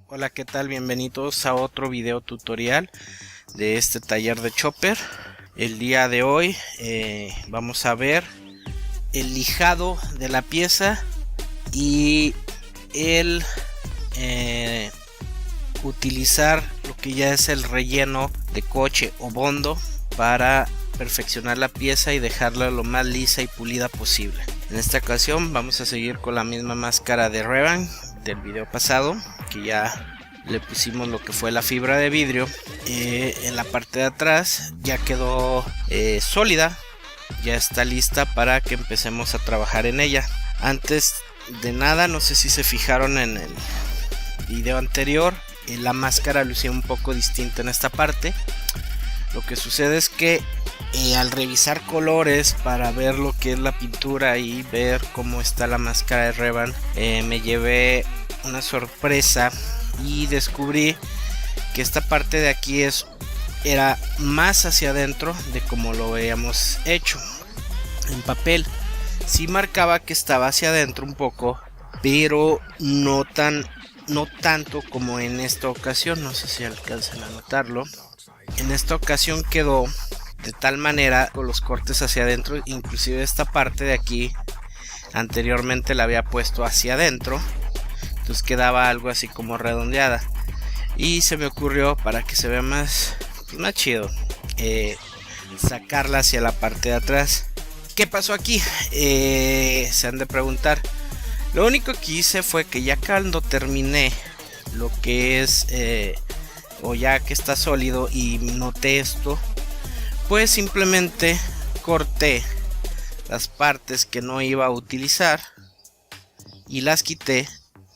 Hola, ¿qué tal? Bienvenidos a otro video tutorial de este taller de chopper. El día de hoy vamos a ver el lijado de la pieza y el utilizar lo que ya es el relleno de coche o bondo para perfeccionar la pieza y dejarla lo más lisa y pulida posible. En esta ocasión vamos a seguir con la misma máscara de Ray-Ban del video pasado, que ya le pusimos lo que fue la fibra de vidrio. En la parte de atrás ya quedó sólida, ya está lista para que empecemos a trabajar en ella. Antes de nada, no sé si se fijaron en el video anterior, la máscara lucía un poco distinta en esta parte. Lo que sucede es que al revisar colores para ver lo que es la pintura y ver cómo está la máscara de Ray-Ban, me llevé una sorpresa y descubrí que esta parte de aquí era más hacia adentro de como lo habíamos hecho en papel. Sí marcaba que estaba hacia adentro un poco, pero no tanto como en esta ocasión. No sé si alcanzan a notarlo. En esta ocasión quedó de tal manera con los cortes hacia adentro, inclusive esta parte de aquí anteriormente la había puesto hacia adentro, entonces quedaba algo así como redondeada, y se me ocurrió, para que se vea más chido, sacarla hacia la parte de atrás. ¿Qué pasó aquí? Se han de preguntar. Lo único que hice fue que ya cuando terminé lo que es o ya que está sólido y noté esto, pues simplemente corté las partes que no iba a utilizar y las quité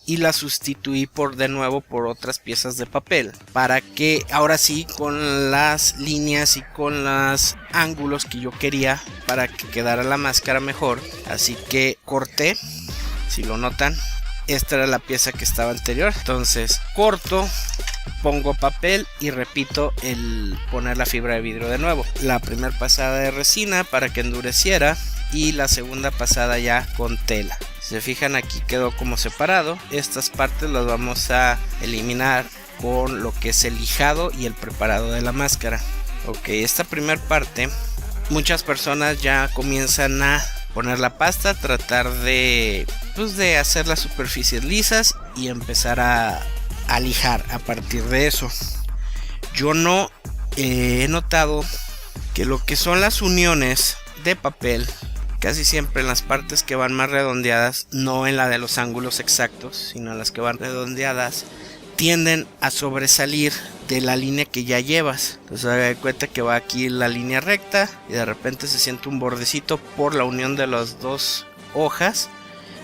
y las sustituí de nuevo por otras piezas de papel, para que ahora sí, con las líneas y con los ángulos que yo quería, para que quedara la máscara mejor. Así que corté, si lo notan, esta era la pieza que estaba anterior. Entonces corto, pongo papel y repito el poner la fibra de vidrio de nuevo. La primera pasada de resina para que endureciera y la segunda pasada ya con tela. Si se fijan, aquí quedó como separado. Estas partes las vamos a eliminar con lo que es el lijado y el preparado de la máscara. Ok, esta primera parte, muchas personas ya comienzan a poner la pasta, tratar de hacer las superficies lisas y empezar a lijar a partir de eso. Yo no he notado que lo que son las uniones de papel, casi siempre en las partes que van más redondeadas, no en la de los ángulos exactos, sino en las que van redondeadas, tienden a sobresalir de la línea que ya llevas. Entonces haga de cuenta que va aquí la línea recta y de repente se siente un bordecito por la unión de las dos hojas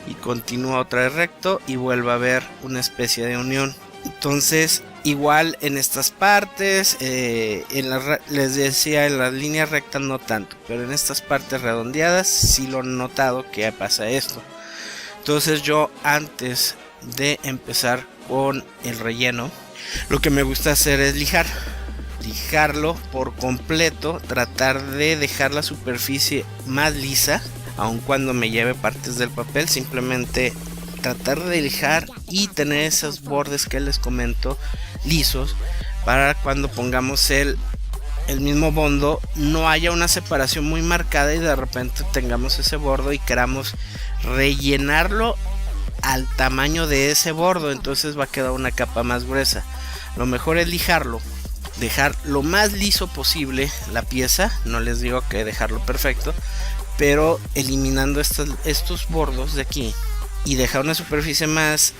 y continúa otra vez recto y vuelve a haber una especie de unión. Entonces igual en estas partes, les decía, en las líneas rectas no tanto, pero en estas partes redondeadas sí lo he notado que pasa esto. Entonces yo, antes de empezar con el relleno, lo que me gusta hacer es lijarlo por completo, tratar de dejar la superficie más lisa, aun cuando me lleve partes del papel. Simplemente tratar de lijar y tener esos bordes que les comento lisos, para cuando pongamos el mismo bondo no haya una separación muy marcada y de repente tengamos ese bordo y queramos rellenarlo al tamaño de ese bordo. Entonces va a quedar una capa más gruesa. Lo mejor es lijarlo, dejar lo más liso posible la pieza. No les digo que dejarlo perfecto, pero eliminando estos bordos de aquí y dejar una superficie más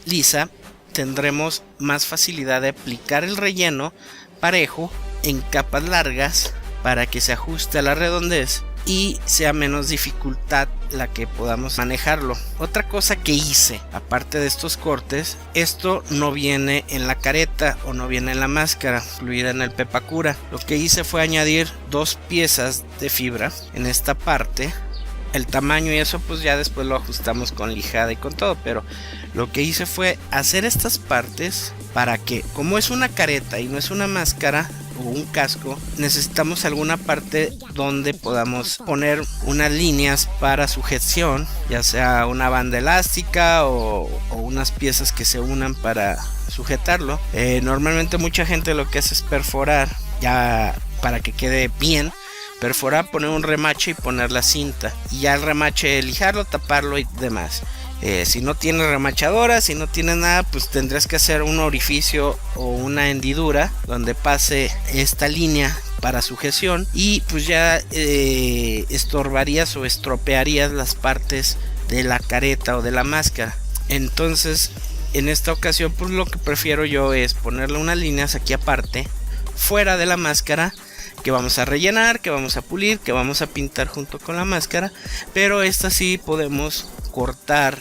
lisa, tendremos más facilidad de aplicar el relleno parejo en capas largas para que se ajuste a la redondez y sea menos dificultad la que podamos manejarlo. Otra cosa que hice, aparte de estos cortes, esto no viene en la careta o no viene en la máscara incluida en el Pepakura. Lo que hice fue añadir dos piezas de fibra en esta parte. El tamaño y eso pues ya después lo ajustamos con lijada y con todo, pero lo que hice fue hacer estas partes para que, como es una careta y no es una máscara, o un casco, necesitamos alguna parte donde podamos poner unas líneas para sujeción, ya sea una banda elástica o unas piezas que se unan para sujetarlo. Normalmente mucha gente lo que hace es perforar, ya para que quede bien, perforar, poner un remache y poner la cinta, y ya el remache lijarlo, taparlo y demás. Si no tienes remachadora, si no tienes nada, pues tendrás que hacer un orificio o una hendidura donde pase esta línea para sujeción, y pues ya estorbarías o estropearías las partes de la careta o de la máscara. Entonces en esta ocasión pues lo que prefiero yo es ponerle unas líneas aquí aparte, fuera de la máscara, que vamos a rellenar, que vamos a pulir, que vamos a pintar junto con la máscara, pero esta sí podemos cortar,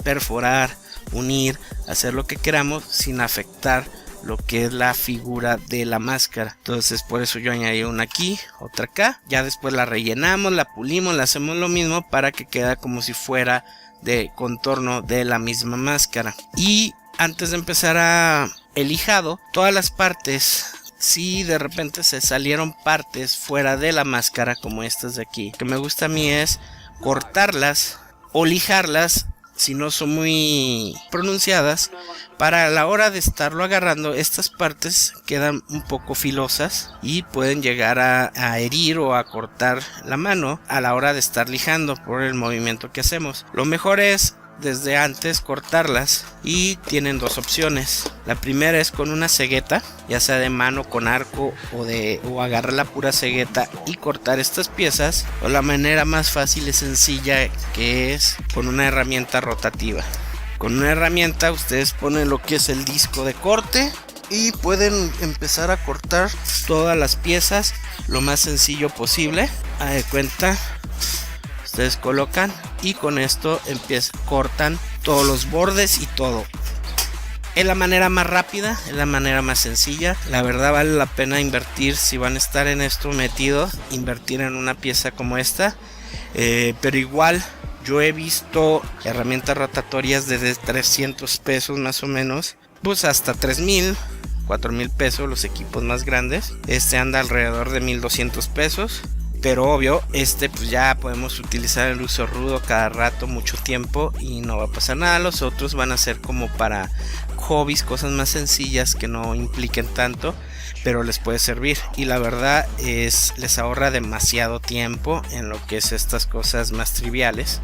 perforar, unir, hacer lo que queramos sin afectar lo que es la figura de la máscara. Entonces por eso yo añadí una aquí, otra acá, ya después la rellenamos, la pulimos, la hacemos lo mismo para que quede como si fuera de contorno de la misma máscara. Y antes de empezar el lijado, todas las partes, si de repente se salieron partes fuera de la máscara, como estas de aquí, lo que me gusta a mí es cortarlas o lijarlas si no son muy pronunciadas, para la hora de estarlo agarrando. Estas partes quedan un poco filosas y pueden llegar a herir o a cortar la mano a la hora de estar lijando por el movimiento que hacemos. Lo mejor es desde antes cortarlas, y tienen dos opciones. La primera es con una cegueta, ya sea de mano, con arco o agarrar la pura cegueta y cortar estas piezas, o la manera más fácil y sencilla, que es con una herramienta rotativa. Con una herramienta ustedes ponen lo que es el disco de corte y pueden empezar a cortar todas las piezas lo más sencillo posible. A de cuenta, ustedes colocan y con esto cortan todos los bordes y todo. Es la manera más rápida, es la manera más sencilla. La verdad vale la pena invertir, si van a estar en esto metidos, invertir en una pieza como esta. Pero igual yo he visto herramientas rotatorias desde 300 pesos más o menos, pues hasta 3,000, 4,000 pesos los equipos más grandes. Este anda alrededor de 1,200 pesos. Pero obvio, pues ya podemos utilizar el uso rudo cada rato, mucho tiempo, y no va a pasar nada. Los otros van a ser como para hobbies, cosas más sencillas que no impliquen tanto, pero les puede servir. Y la verdad les ahorra demasiado tiempo en lo que es estas cosas más triviales.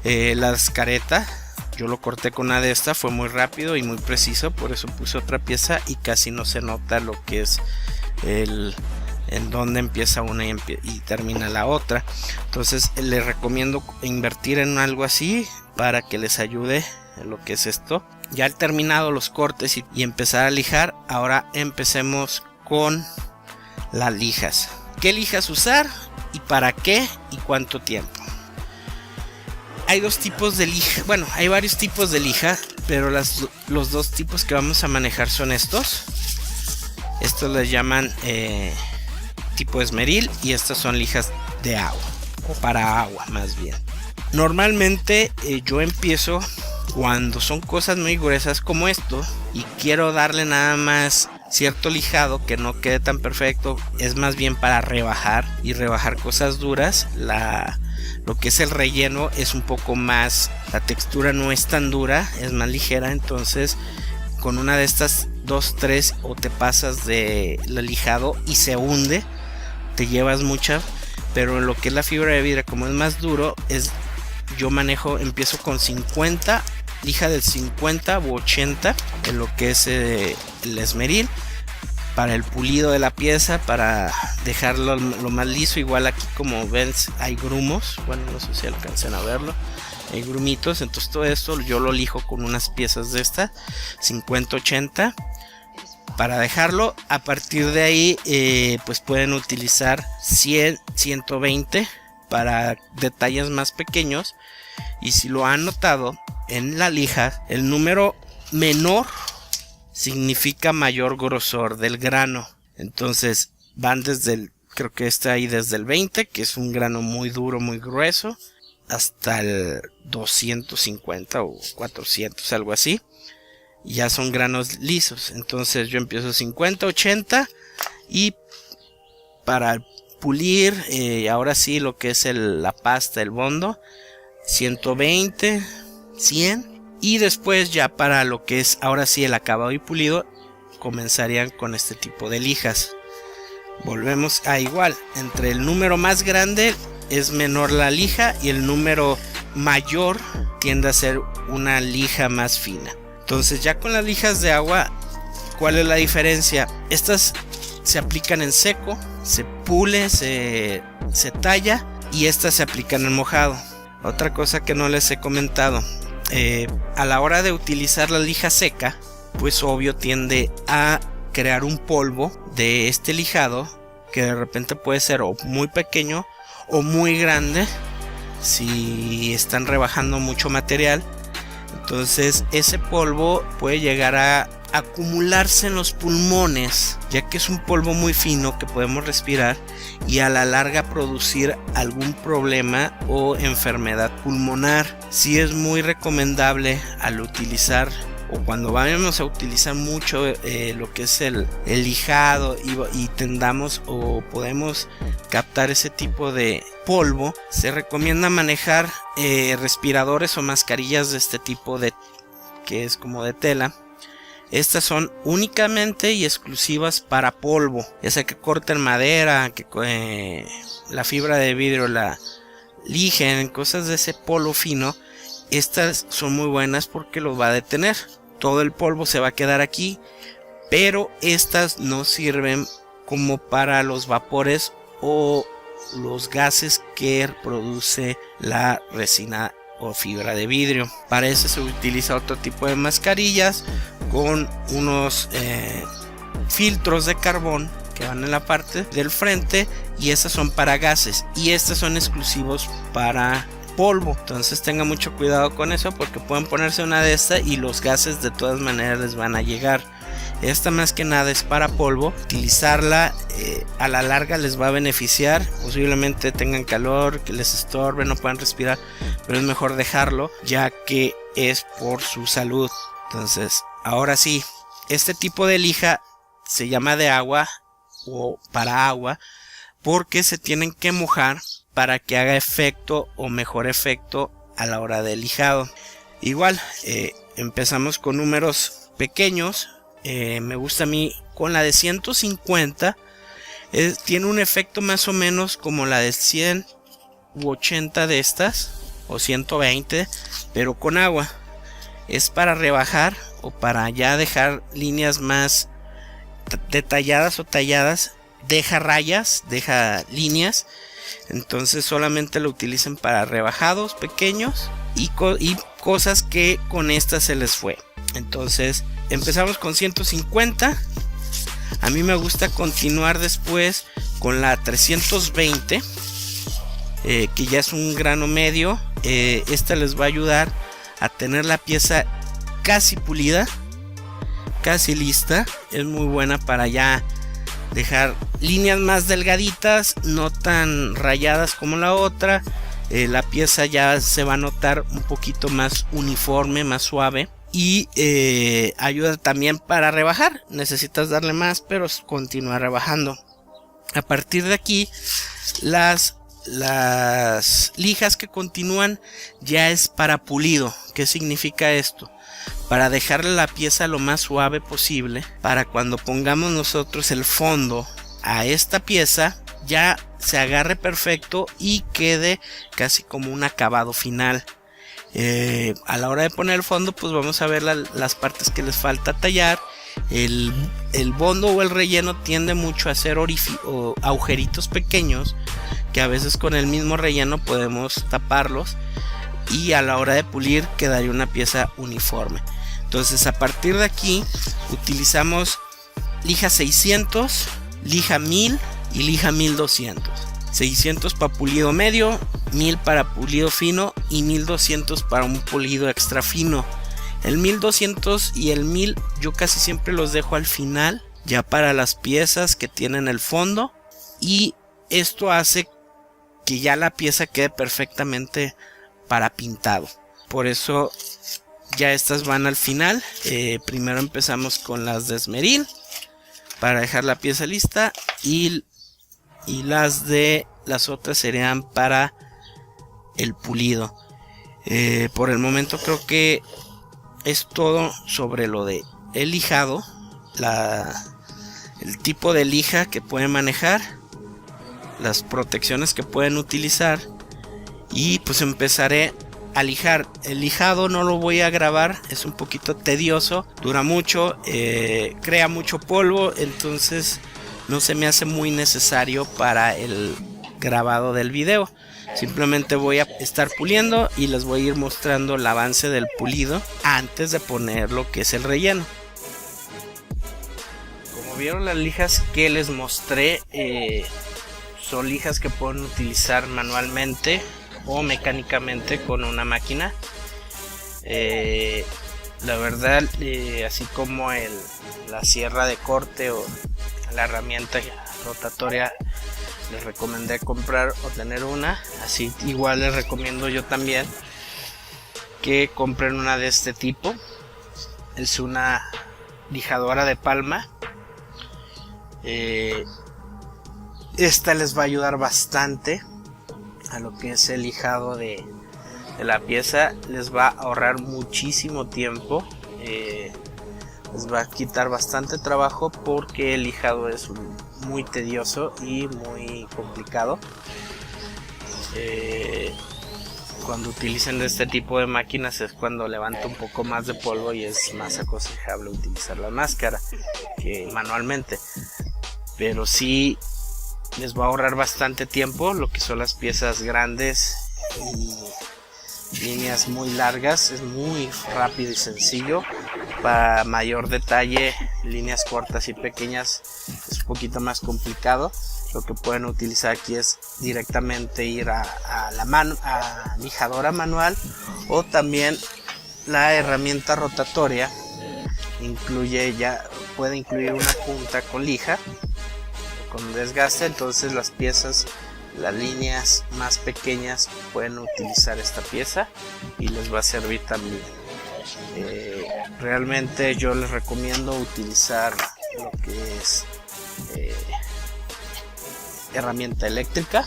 Las caretas, yo lo corté con una de estas, fue muy rápido y muy preciso, por eso puse otra pieza y casi no se nota lo que es en donde empieza una y termina la otra. Entonces les recomiendo invertir en algo así para que les ayude en lo que es esto. Ya he terminado los cortes y empezar a lijar. Ahora empecemos con las lijas. ¿Qué lijas usar y para qué y cuánto tiempo? Hay dos tipos de lija. Bueno, hay varios tipos de lija, pero los dos tipos que vamos a manejar son estos. Estos les llaman tipo esmeril, y estas son lijas de agua, o para agua más bien. Normalmente yo empiezo cuando son cosas muy gruesas como esto y quiero darle nada más cierto lijado que no quede tan perfecto. Es más bien para rebajar cosas duras. Lo que es el relleno es un poco más, la textura no es tan dura, es más ligera. Entonces con una de estas 2, 3 o te pasas de lo lijado y se hunde, te llevas mucha. Pero lo que es la fibra de vidrio, como es más duro, yo empiezo con 50, lija del 50 u 80 en lo que es el esmeril, para el pulido de la pieza, para dejarlo lo más liso. Igual aquí, como ven, hay grumos, bueno, no sé si alcancen a verlo, hay grumitos. Entonces todo esto yo lo lijo con unas piezas de esta 50-80 para dejarlo. A partir de ahí pues pueden utilizar 100-120 para detalles más pequeños. Y si lo han notado en la lija, el número menor significa mayor grosor del grano. Entonces van creo que está ahí desde el 20, que es un grano muy duro, muy grueso, hasta el 250 o 400, algo así. Ya son granos lisos. Entonces yo empiezo 50-80 Y para pulir, ahora sí, lo que es la pasta, el bondo, 120, 100. Y después ya para lo que es ahora sí el acabado y pulido, comenzarían con este tipo de lijas. Volvemos a igual, entre el número más grande es menor la lija y el número mayor tiende a ser una lija más fina. Entonces ya con las lijas de agua, ¿cuál es la diferencia? Estas se aplican en seco, se pule, se talla, y estas se aplican en mojado. Otra cosa que no les he comentado, a la hora de utilizar la lija seca, pues obvio tiende a crear un polvo de este lijado que de repente puede ser o muy pequeño o muy grande si están rebajando mucho material. Entonces ese polvo puede llegar a acumularse en los pulmones, ya que es un polvo muy fino que podemos respirar, y a la larga producir algún problema o enfermedad pulmonar. Sí es muy recomendable al utilizar o cuando vayamos a utilizar mucho lo que es el lijado y tendamos o podemos captar ese tipo de polvo, se recomienda manejar respiradores o mascarillas de este tipo que es como de tela. Estas son únicamente y exclusivas para polvo, ya sea que corten madera, que la fibra de vidrio la lijen, cosas de ese polvo fino. Estas son muy buenas porque lo va a detener. Todo el polvo se va a quedar aquí, pero estas no sirven como para los vapores o los gases que produce la resina o fibra de vidrio. Para eso se utiliza otro tipo de mascarillas con unos filtros de carbón que van en la parte del frente, y estas son para gases y estas son exclusivos para polvo. Entonces tengan mucho cuidado con eso, porque pueden ponerse una de estas y los gases de todas maneras les van a llegar. Esta más que nada es para polvo. Utilizarla a la larga les va a beneficiar. Posiblemente tengan calor, que les estorbe, no puedan respirar, pero es mejor dejarlo, ya que es por su salud. Entonces ahora sí, este tipo de lija se llama de agua o para agua, porque se tienen que mojar para que haga efecto o mejor efecto a la hora del lijado. Igual empezamos con números pequeños. Me gusta a mí con la de 150, tiene un efecto más o menos como la de 100 u 80 de estas, o 120, pero con agua. Es para rebajar o para ya dejar líneas más detalladas o talladas. Deja rayas, deja líneas. Entonces solamente lo utilicen para rebajados pequeños y cosas que con esta se les fue. Entonces empezamos con 150. A mí me gusta continuar después con la 320, que ya es un grano medio. Esta les va a ayudar a tener la pieza casi pulida, casi lista. Es muy buena para ya dejar líneas más delgaditas, no tan rayadas como la otra. La pieza ya se va a notar un poquito más uniforme, más suave, y ayuda también para rebajar. Necesitas darle más, pero continúa rebajando. A partir de aquí, las lijas que continúan ya es para pulido. ¿Qué significa esto? Para dejarle la pieza lo más suave posible, para cuando pongamos nosotros el fondo a esta pieza ya se agarre perfecto y quede casi como un acabado final. A la hora de poner el fondo, pues vamos a ver las partes que les falta tallar. El bondo o el relleno tiende mucho a hacer agujeritos pequeños, que a veces con el mismo relleno podemos taparlos, y a la hora de pulir quedaría una pieza uniforme. Entonces a partir de aquí utilizamos lija 600, lija 1000 y lija 1200. 600 para pulido medio, 1000 para pulido fino y 1200 para un pulido extra fino. El 1200 y el 1000 yo casi siempre los dejo al final, ya para las piezas que tienen el fondo, y esto hace que ya la pieza quede perfectamente para pintado. Por eso ya estas van al final. Primero empezamos con las de esmeril, para dejar la pieza lista, y las otras serían para el pulido. Por el momento creo que es todo sobre lo de el lijado, el tipo de lija que pueden manejar, las protecciones que pueden utilizar, y pues empezaré a lijar. El lijado no lo voy a grabar, es un poquito tedioso, dura mucho, crea mucho polvo, entonces no se me hace muy necesario para el grabado del video. Simplemente voy a estar puliendo y les voy a ir mostrando el avance del pulido antes de poner lo que es el relleno. Como vieron, las lijas que les mostré son lijas que pueden utilizar manualmente o mecánicamente con una máquina. La verdad, así como la sierra de corte o la herramienta rotatoria, les recomendé comprar o tener una. Así igual les recomiendo yo también que compren una de este tipo. Es una lijadora de palma. Esta les va a ayudar bastante a lo que es el lijado de la pieza. Les va a ahorrar muchísimo tiempo, les va a quitar bastante trabajo, porque el lijado es muy tedioso y muy complicado. Cuando utilicen este tipo de máquinas es cuando levanta un poco más de polvo y es más aconsejable utilizar la máscara que manualmente, pero sí les va a ahorrar bastante tiempo lo que son las piezas grandes y líneas muy largas. Es muy rápido y sencillo. Para mayor detalle, líneas cortas y pequeñas, es un poquito más complicado. Lo que pueden utilizar aquí es directamente ir a lijadora manual, o también la herramienta rotatoria. Puede incluir una punta con lija con desgaste, entonces las piezas, las líneas más pequeñas, pueden utilizar esta pieza y les va a servir también. Realmente yo les recomiendo utilizar lo que es herramienta eléctrica.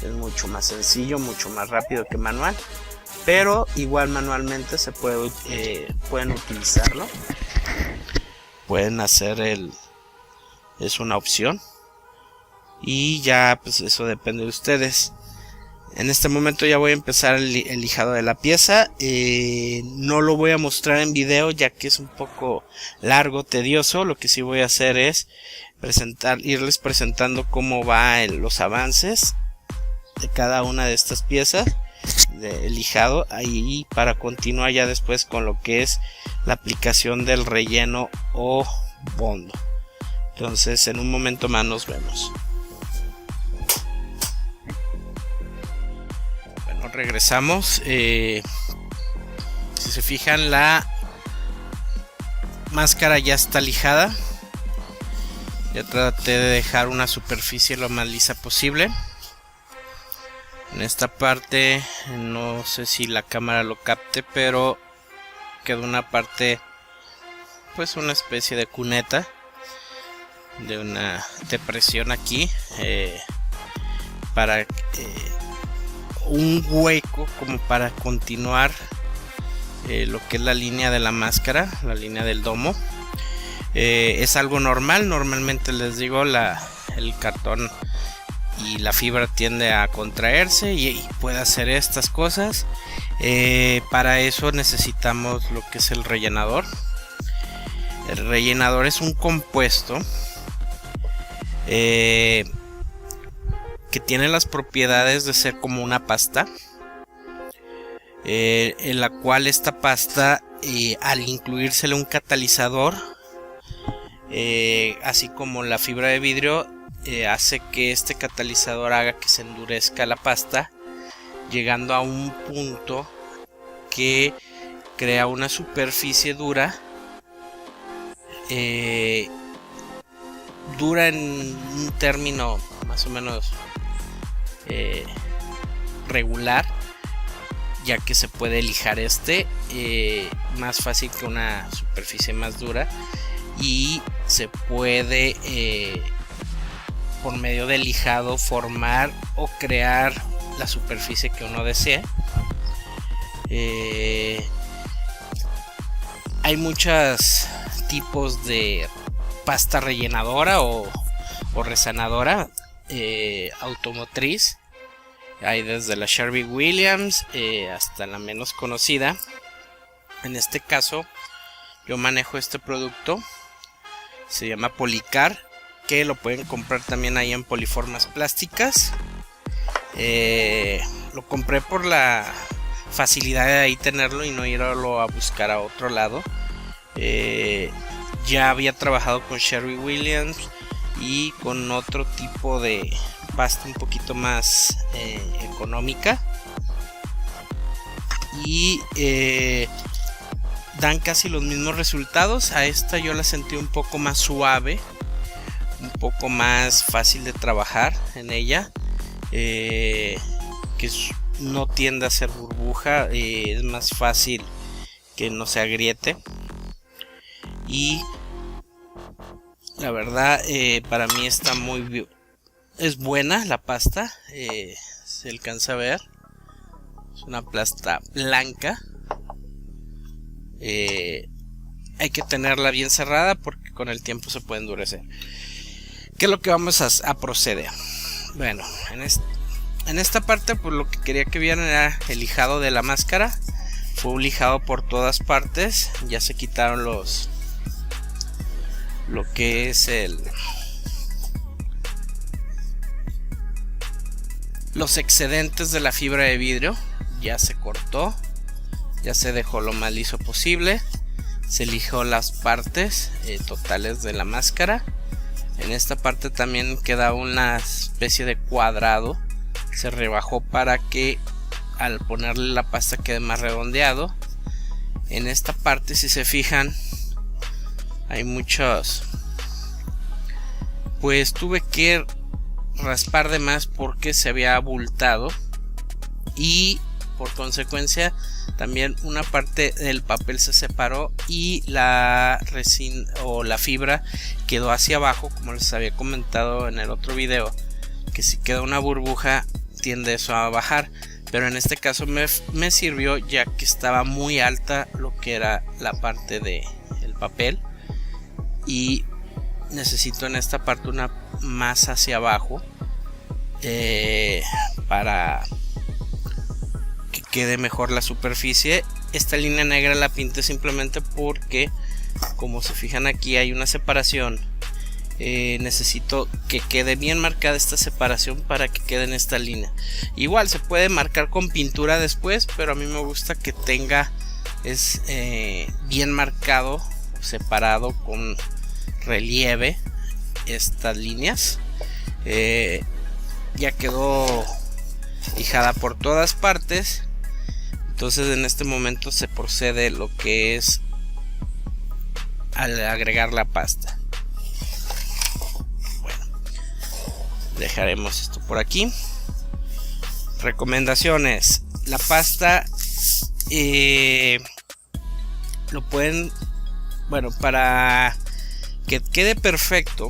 Es mucho más sencillo, mucho más rápido que manual, pero igual manualmente pueden utilizarlo. Pueden hacer es una opción, y ya pues eso depende de ustedes. En este momento ya voy a empezar el lijado de la pieza. No lo voy a mostrar en video ya que es un poco largo, tedioso. Lo que sí voy a hacer es irles presentando cómo va los avances de cada una de estas piezas de lijado, ahí para continuar ya después con lo que es la aplicación del relleno o fondo. Entonces en un momento más nos vemos. Bueno, regresamos. Si se fijan, la máscara ya está lijada. Ya traté de dejar una superficie lo más lisa posible. En esta parte no sé si la cámara lo capte, pero quedó una parte, pues una especie de cuneta, de una depresión aquí, para un hueco como para continuar lo que es la línea de la máscara, la línea del domo. Es algo normal. Normalmente les digo, el cartón y la fibra tiende a contraerse y puede hacer estas cosas. Para eso necesitamos lo que es el rellenador. El rellenador es un compuesto que tiene las propiedades de ser como una pasta, en la cual esta pasta, al incluírsele un catalizador, así como la fibra de vidrio, hace que este catalizador haga que se endurezca la pasta, llegando a un punto que crea una superficie dura, dura en un término más o menos regular, ya que se puede lijar más fácil que una superficie más dura. y se puede por medio del lijado formar o crear la superficie que uno desee. Hay muchos tipos de pasta rellenadora o resanadora automotriz. Hay desde la Sherwin-Williams hasta la menos conocida. En este caso yo manejo este producto, se llama Policar, que lo pueden comprar también ahí en Poliformas Plásticas. Lo compré por la facilidad de ahí tenerlo y no irlo a buscar a otro lado. Ya había trabajado con Sherwin-Williams y con otro tipo de pasta un poquito más económica, y dan casi los mismos resultados. A esta yo la sentí un poco más suave, un poco más fácil de trabajar en ella, que no tiende a ser burbuja, es más fácil que no se agriete, y la verdad para mí está es buena la pasta. Se alcanza a ver, es una pasta blanca. Hay que tenerla bien cerrada porque con el tiempo se puede endurecer. ¿Qué es lo que vamos a proceder? Bueno, en esta parte pues lo que quería que vieran era el lijado de la máscara. Fue un lijado por todas partes. Ya se quitaron lo que es los excedentes de la fibra de vidrio. Ya se cortó, ya se dejó lo más liso posible. Se lijó las partes totales de la máscara. En esta parte también queda una especie de cuadrado. Se rebajó para que al ponerle la pasta quede más redondeado. En esta parte, si se fijan, hay muchos, pues tuve que raspar de más porque se había abultado, y por consecuencia también una parte del papel se separó y la resina o la fibra quedó hacia abajo, como les había comentado en el otro video, que si queda una burbuja tiende eso a bajar, pero en este caso me sirvió, ya que estaba muy alta lo que era la parte de el papel, y necesito en esta parte una más hacia abajo para que quede mejor la superficie. Esta línea negra la pinté simplemente porque, como se fijan aquí, hay una separación. Necesito que quede bien marcada esta separación para que quede en esta línea. Igual se puede marcar con pintura después, pero a mí me gusta que tenga bien marcado, separado con relieve estas líneas. Ya quedó lijada por todas partes. Entonces en este momento se procede lo que es al agregar la pasta. Bueno, dejaremos esto por aquí. Recomendaciones: la pasta lo pueden, bueno, para que quede perfecto,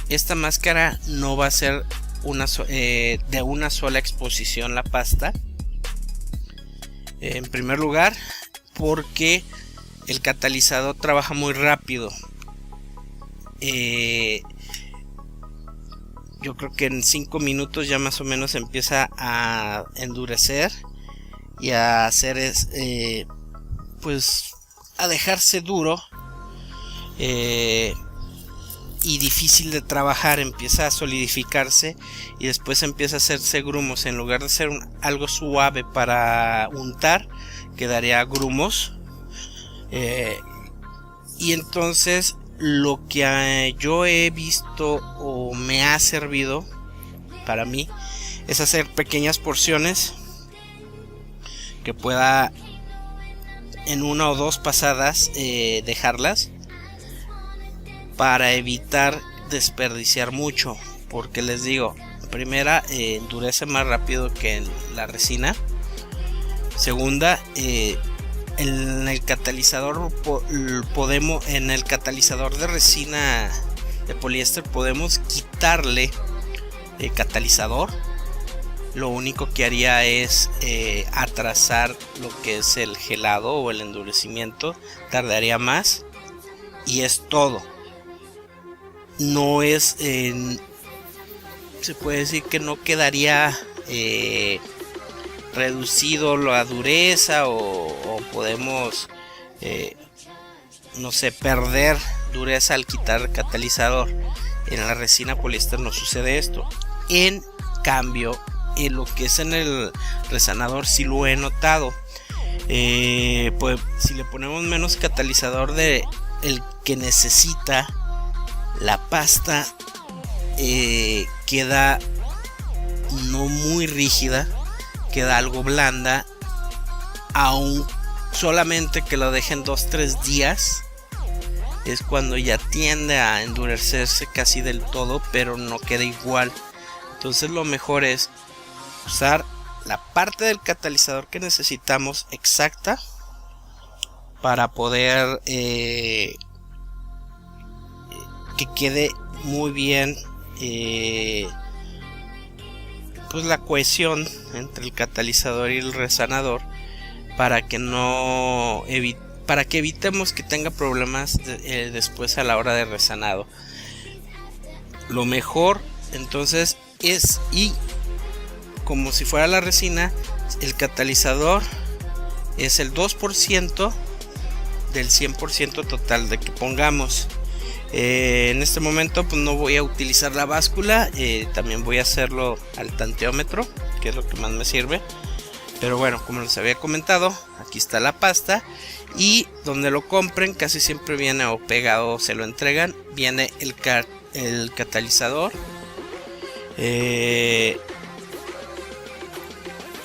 esta máscara no va a ser de una sola exposición la pasta. En primer lugar, porque el catalizador trabaja muy rápido. Yo creo que en 5 minutos ya más o menos empieza a endurecer y a hacer pues a dejarse duro y difícil de trabajar. Empieza a solidificarse y después empieza a hacerse grumos. En lugar de ser algo suave para untar, quedaría grumos. Y entonces lo que yo he visto o me ha servido para mí es hacer pequeñas porciones que pueda en una o dos pasadas dejarlas, para evitar desperdiciar mucho, porque les digo, primera, endurece más rápido que la resina. Segunda, en el catalizador en el catalizador de resina de poliéster podemos quitarle el catalizador. Lo único que haría es atrasar lo que es el gelado o el endurecimiento, tardaría más y es todo. No es, se puede decir que no quedaría reducido la dureza o podemos, no sé, perder dureza al quitar el catalizador. En la resina poliéster no sucede esto. En cambio, en lo que es en el resanador sí lo he notado. Pues si le ponemos menos catalizador de el que necesita, la pasta queda no muy rígida, queda algo blanda, aún solamente que lo dejen 2-3 días es cuando ya tiende a endurecerse casi del todo, pero no queda igual. Entonces lo mejor es usar la parte del catalizador que necesitamos exacta para poder que quede muy bien pues la cohesión entre el catalizador y el resanador, para que no para que evitemos que tenga problemas después a la hora de resanado. Lo mejor entonces es, y como si fuera la resina, el catalizador es el 2% del 100% total de que pongamos. En este momento pues no voy a utilizar la báscula, también voy a hacerlo al tanteómetro, que es lo que más me sirve. Pero bueno, como les había comentado, aquí está la pasta, y donde lo compren casi siempre viene o pegado o se lo entregan, viene el catalizador.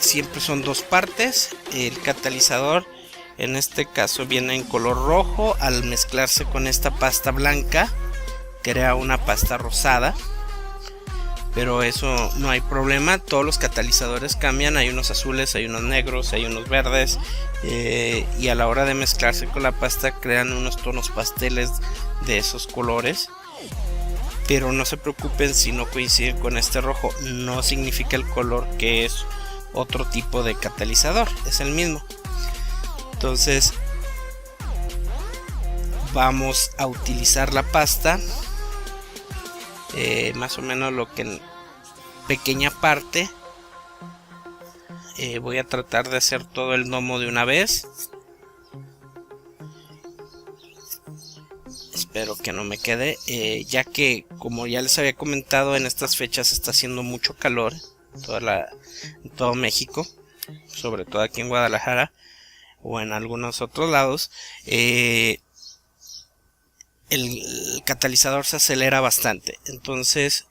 Siempre son dos partes. El catalizador en este caso viene en color rojo, al mezclarse con esta pasta blanca crea una pasta rosada, pero eso no hay problema. Todos los catalizadores cambian, hay unos azules, hay unos negros, hay unos verdes, y a la hora de mezclarse con la pasta crean unos tonos pasteles de esos colores. Pero no se preocupen si no coinciden con este rojo, no significa el color que es otro tipo de catalizador, es el mismo. Entonces vamos a utilizar la pasta, más o menos lo que en pequeña parte. Voy a tratar de hacer todo el gnomo de una vez. Espero que no me quede, ya que como ya les había comentado, en estas fechas está haciendo mucho calor en todo México, sobre todo aquí en Guadalajara o en algunos otros lados. El catalizador se acelera bastante, entonces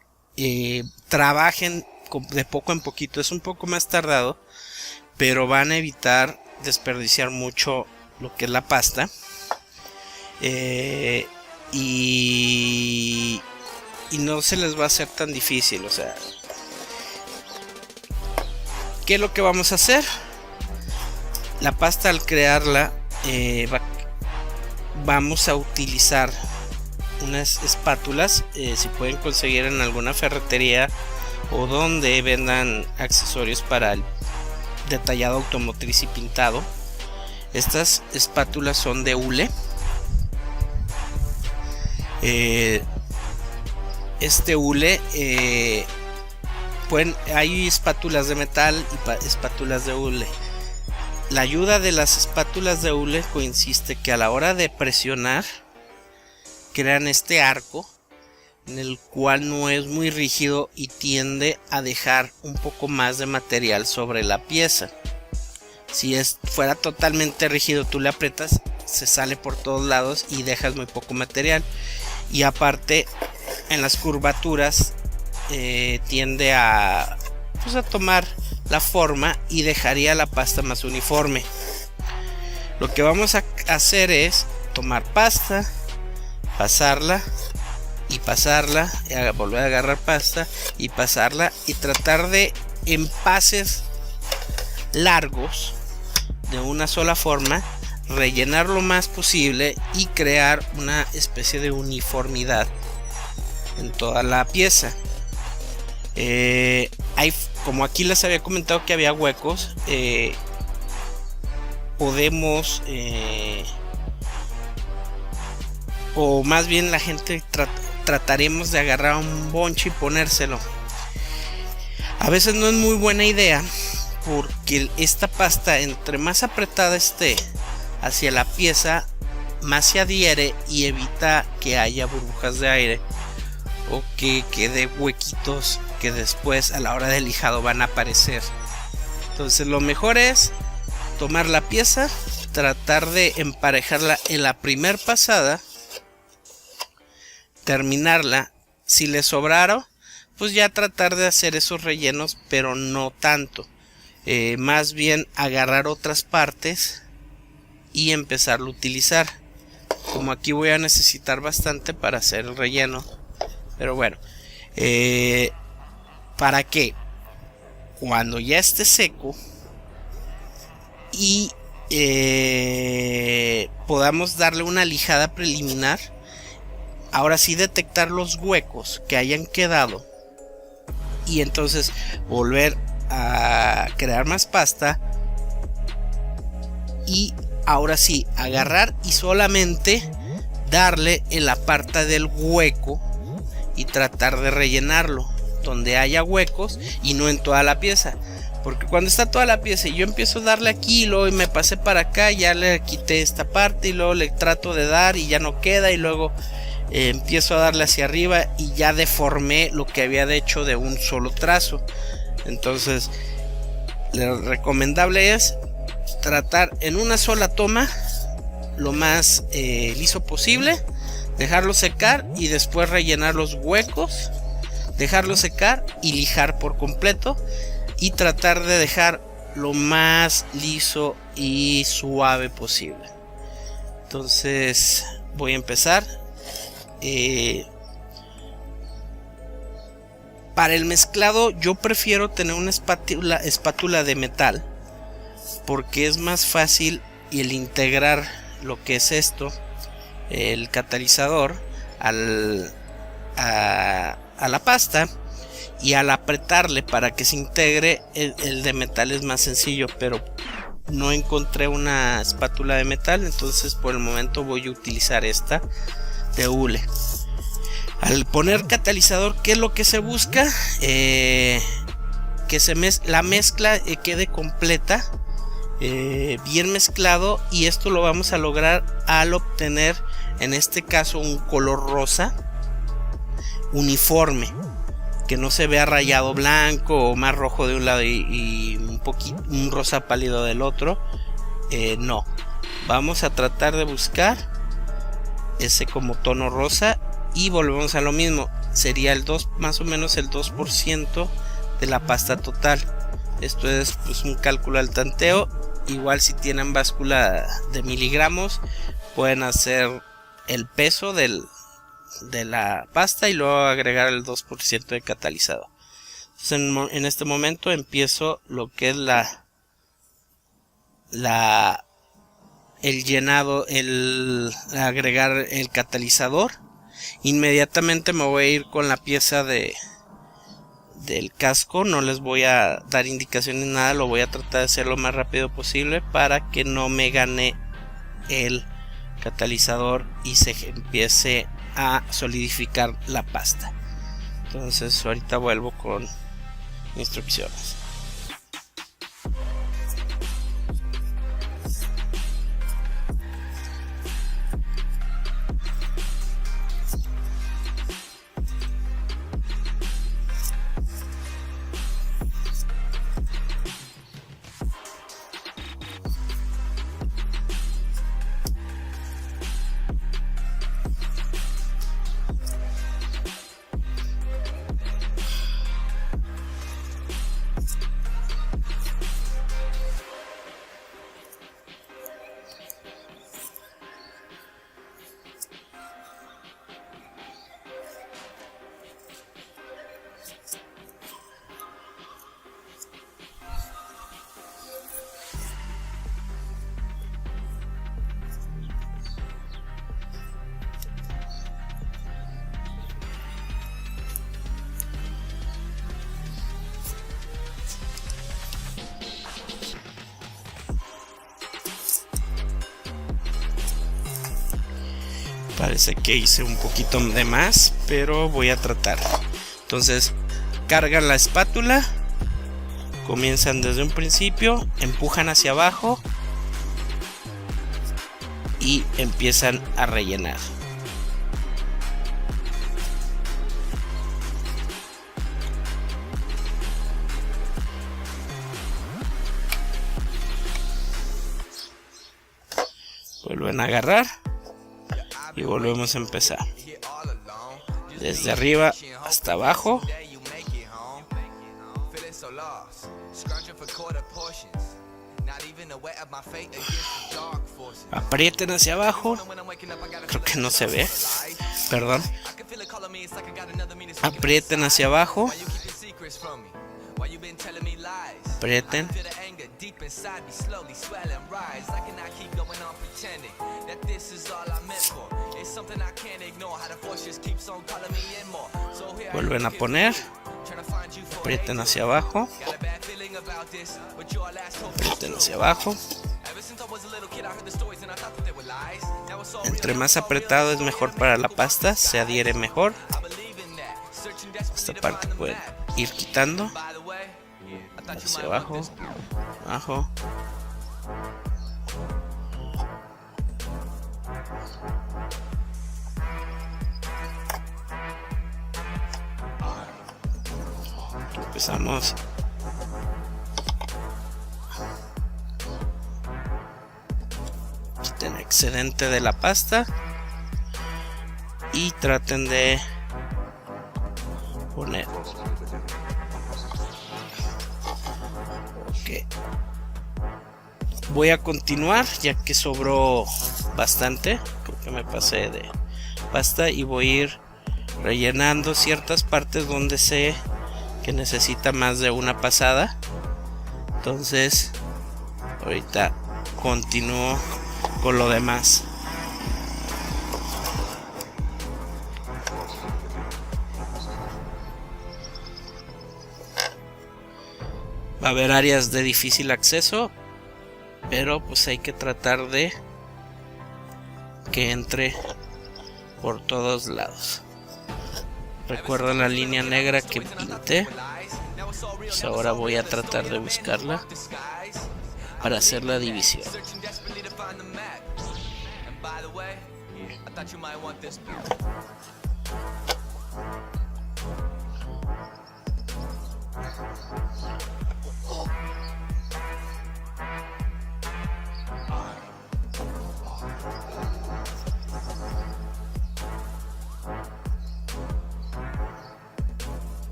trabajen de poco en poquito. Es un poco más tardado, pero van a evitar desperdiciar mucho lo que es la pasta. Y no se les va a hacer tan difícil. O sea, ¿qué es lo que vamos a hacer? La pasta, al crearla, vamos a utilizar unas espátulas, si pueden conseguir en alguna ferretería o donde vendan accesorios para el detallado automotriz y pintado. Estas espátulas son de hule. Este hule, hay espátulas de metal y espátulas de hule. La ayuda de las espátulas de hule consiste que a la hora de presionar crean este arco, en el cual no es muy rígido y tiende a dejar un poco más de material sobre la pieza. Si fuera totalmente rígido, tú le aprietas, se sale por todos lados y dejas muy poco material. Y aparte, en las curvaturas tiende a tomar la forma y dejaría la pasta más uniforme. Lo que vamos a hacer es tomar pasta, pasarla y pasarla, volver a agarrar pasta y pasarla, y tratar de, en pases largos de una sola forma, rellenar lo más posible y crear una especie de uniformidad en toda la pieza. Como aquí les había comentado que había huecos, podemos o más bien la gente trataremos de agarrar un bonche y ponérselo. A veces no es muy buena idea, porque esta pasta, entre más apretada esté hacia la pieza, más se adhiere y evita que haya burbujas de aire o que quede huequitos que después a la hora del lijado van a aparecer. Entonces lo mejor es tomar la pieza, tratar de emparejarla en la primer pasada, terminarla. Si le sobraron, pues ya tratar de hacer esos rellenos, pero no tanto. Más bien agarrar otras partes y empezarlo a utilizar. Como aquí voy a necesitar bastante para hacer el relleno, pero bueno, para que cuando ya esté seco y podamos darle una lijada preliminar, ahora sí detectar los huecos que hayan quedado y entonces volver a crear más pasta y ahora sí agarrar y solamente darle en la parte del hueco y tratar de rellenarlo donde haya huecos y no en toda la pieza, porque cuando está toda la pieza y yo empiezo a darle aquí y luego me pasé para acá, ya le quité esta parte y luego le trato de dar y ya no queda y luego empiezo a darle hacia arriba y ya deformé lo que había hecho de un solo trazo. Entonces lo recomendable es tratar en una sola toma lo más liso posible, dejarlo secar y después rellenar los huecos, dejarlo secar y lijar por completo y tratar de dejar lo más liso y suave posible. Entonces voy a empezar. Para el mezclado yo prefiero tener una espátula de metal, porque es más fácil el integrar lo que es esto, el catalizador, a la pasta, y al apretarle para que se integre, el de metal es más sencillo, pero no encontré una espátula de metal, entonces por el momento voy a utilizar esta de hule. Al poner catalizador, ¿qué es lo que se busca? Que la mezcla quede completa, bien mezclado, y esto lo vamos a lograr al obtener en este caso un color rosa uniforme, que no se vea rayado blanco o más rojo de un lado y un rosa pálido del otro. No, vamos a tratar de buscar ese como tono rosa y volvemos a lo mismo, sería el 2, más o menos el 2% de la pasta total. Esto es pues un cálculo al tanteo. Igual si tienen báscula de miligramos pueden hacer el peso de la pasta y luego agregar el 2% de catalizador. Entonces, en este momento empiezo lo que es el llenado, el agregar el catalizador. Inmediatamente me voy a ir con la pieza del casco, no les voy a dar indicaciones ni nada, lo voy a tratar de hacer lo más rápido posible para que no me gane el catalizador y se empiece a solidificar la pasta. Entonces ahorita vuelvo con instrucciones. Parece que hice un poquito de más, pero voy a tratar. Entonces cargan la espátula, comienzan desde un principio, empujan hacia abajo y empiezan a rellenar. Vuelven a agarrar y volvemos a empezar desde arriba hasta abajo. Aprieten hacia abajo. Creo que no se ve, perdón. Aprieten hacia abajo. Aprieten. Vuelven a poner. Aprieten hacia abajo. Aprieten hacia abajo. Entre más apretado es mejor para la pasta, se adhiere mejor. Esta parte pueden ir quitando. Hacia abajo, abajo. Empezamos. Quiten excedente de la pasta y traten de poner. Ok. Voy a continuar ya que sobró bastante. Creo que me pasé de pasta y voy a ir rellenando ciertas partes donde sé que necesita más de una pasada. Entonces ahorita continúo con lo demás. Va a haber áreas de difícil acceso, pero pues hay que tratar de que entre por todos lados. Recuerdan la línea negra que pinté, pues ahora voy a tratar de buscarla para hacer la división.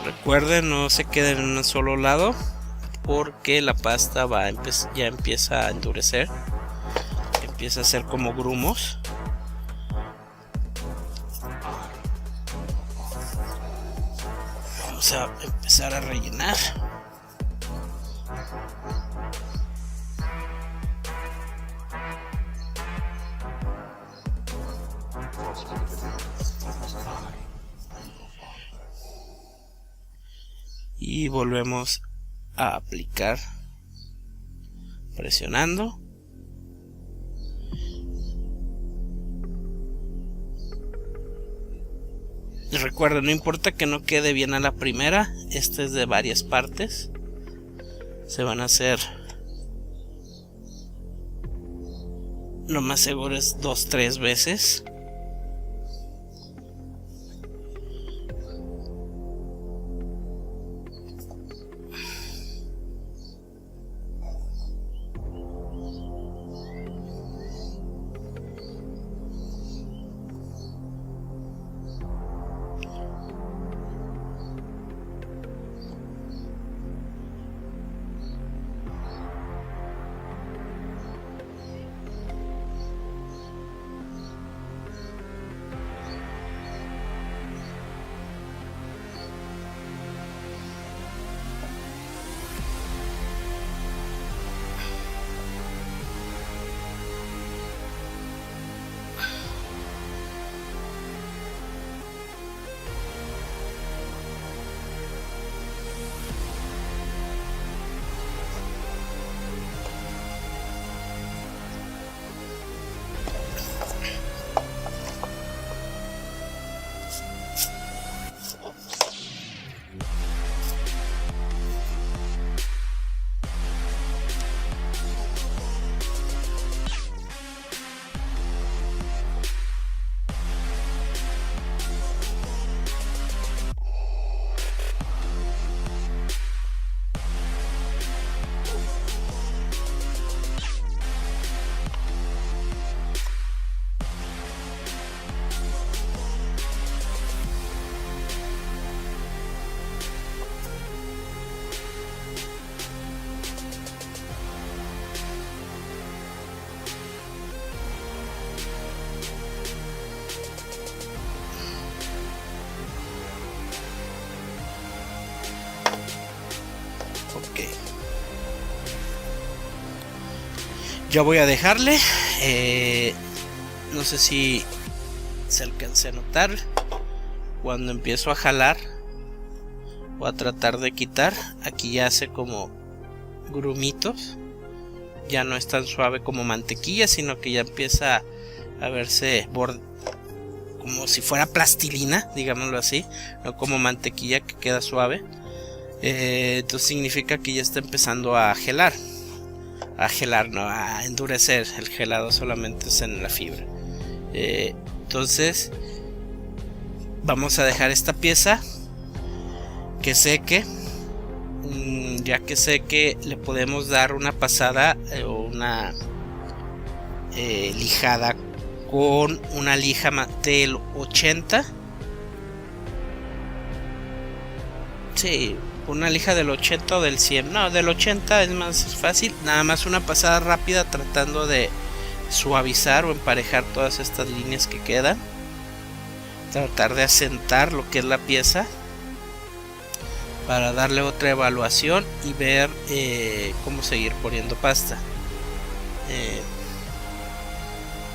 Recuerden, no se queden en un solo lado porque la pasta ya empieza a endurecer, empieza a hacer como grumos. Vamos a empezar a rellenar. Y volvemos a aplicar presionando. Y recuerden, no importa que no quede bien a la primera, este es de varias partes, se van a hacer, lo más seguro es 2-3 veces. Ya voy a dejarle. No sé si se alcance a notar. Cuando empiezo a jalar o a tratar de quitar, aquí ya hace como grumitos. Ya no es tan suave como mantequilla, sino que ya empieza a verse como si fuera plastilina, digámoslo así, no como mantequilla que queda suave. Entonces significa que ya está empezando a gelar. A gelar, no a endurecer. El gelado solamente es en la fibra. Entonces vamos a dejar esta pieza que seque. Ya que seque, le podemos dar una pasada o una lijada con una lija del 80. Sí, una lija del 80 o del 100. No, del 80 es más fácil. Nada más una pasada rápida tratando de suavizar o emparejar todas estas líneas que quedan. Tratar de asentar lo que es la pieza para darle otra evaluación y ver cómo seguir poniendo pasta.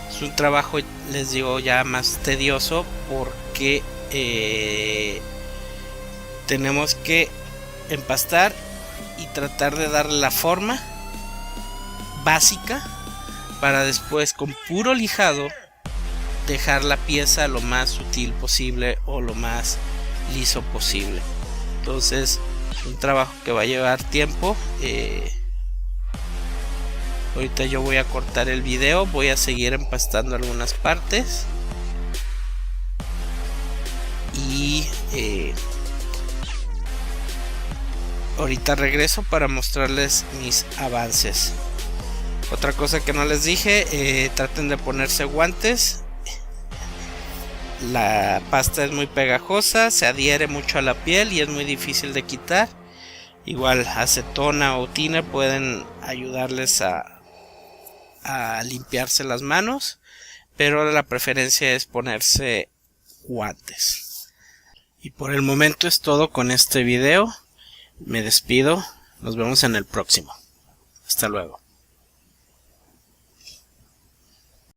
Es un trabajo, les digo, ya más tedioso porque tenemos que empastar y tratar de darle la forma básica para después con puro lijado dejar la pieza lo más sutil posible o lo más liso posible. Entonces es un trabajo que va a llevar tiempo. Ahorita yo voy a cortar el video, voy a seguir empastando algunas partes y ahorita regreso para mostrarles mis avances. Otra cosa que no les dije, traten de ponerse guantes. La pasta es muy pegajosa, se adhiere mucho a la piel y es muy difícil de quitar. Igual acetona o tiner pueden ayudarles a limpiarse las manos, pero la preferencia es ponerse guantes. Y por el momento es todo con este video. Me despido, nos vemos en el próximo. Hasta luego.